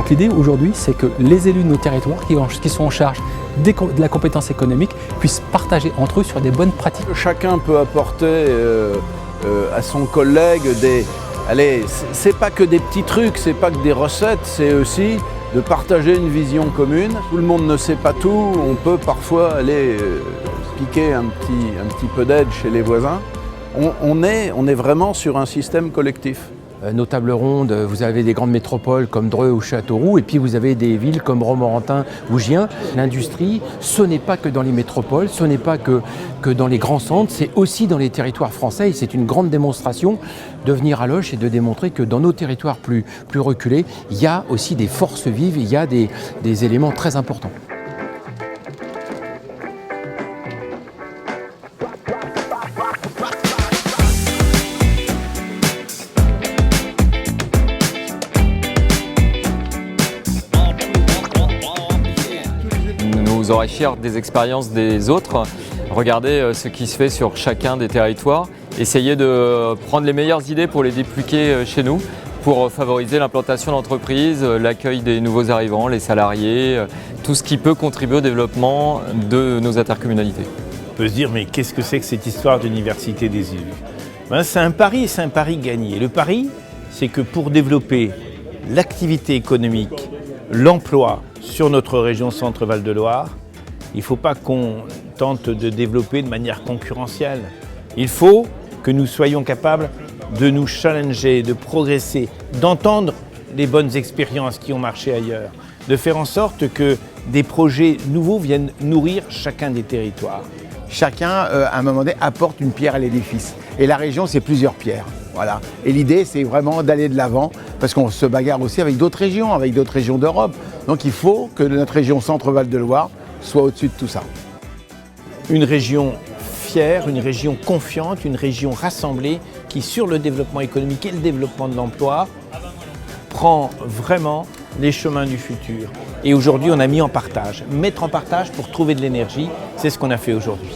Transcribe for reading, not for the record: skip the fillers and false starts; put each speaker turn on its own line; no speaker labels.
Donc l'idée aujourd'hui, c'est que les élus de nos territoires qui sont en charge de la compétence économique puissent partager entre eux sur des bonnes pratiques.
Chacun peut apporter à son collègue des... Allez, c'est pas que des petits trucs, c'est pas que des recettes, c'est aussi de partager une vision commune. Tout le monde ne sait pas tout, on peut parfois aller piquer un petit peu d'aide chez les voisins. On est vraiment sur un système collectif.
Nos tables rondes, vous avez des grandes métropoles comme Dreux ou Châteauroux, et puis vous avez des villes comme Romorantin ou Gien. L'industrie, ce n'est pas que dans les métropoles, ce n'est pas que dans les grands centres, c'est aussi dans les territoires français. Et c'est une grande démonstration de venir à Loches et de démontrer que dans nos territoires plus reculés, il y a aussi des forces vives, il y a des éléments très importants.
Nous enrichir des expériences des autres, regarder ce qui se fait sur chacun des territoires, essayer de prendre les meilleures idées pour les dupliquer chez nous, pour favoriser l'implantation d'entreprises, l'accueil des nouveaux arrivants, les salariés, tout ce qui peut contribuer au développement de nos intercommunalités.
On peut se dire, mais qu'est-ce que c'est que cette histoire d'université des élus ? C'est un pari gagné. Le pari, c'est que pour développer l'activité économique, l'emploi sur notre région Centre-Val de Loire, il ne faut pas qu'on tente de développer de manière concurrentielle. Il faut que nous soyons capables de nous challenger, de progresser, d'entendre les bonnes expériences qui ont marché ailleurs, de faire en sorte que des projets nouveaux viennent nourrir chacun des territoires.
Chacun, à un moment donné, apporte une pierre à l'édifice. Et la région, c'est plusieurs pierres. Voilà. Et l'idée, c'est vraiment d'aller de l'avant, parce qu'on se bagarre aussi avec d'autres régions d'Europe. Donc il faut que notre région Centre-Val de Loire soit au-dessus de tout ça.
Une région fière, une région confiante, une région rassemblée qui, sur le développement économique et le développement de l'emploi, prend vraiment les chemins du futur. Et aujourd'hui, on a mis en partage. Mettre en partage pour trouver de l'énergie, c'est ce qu'on a fait aujourd'hui.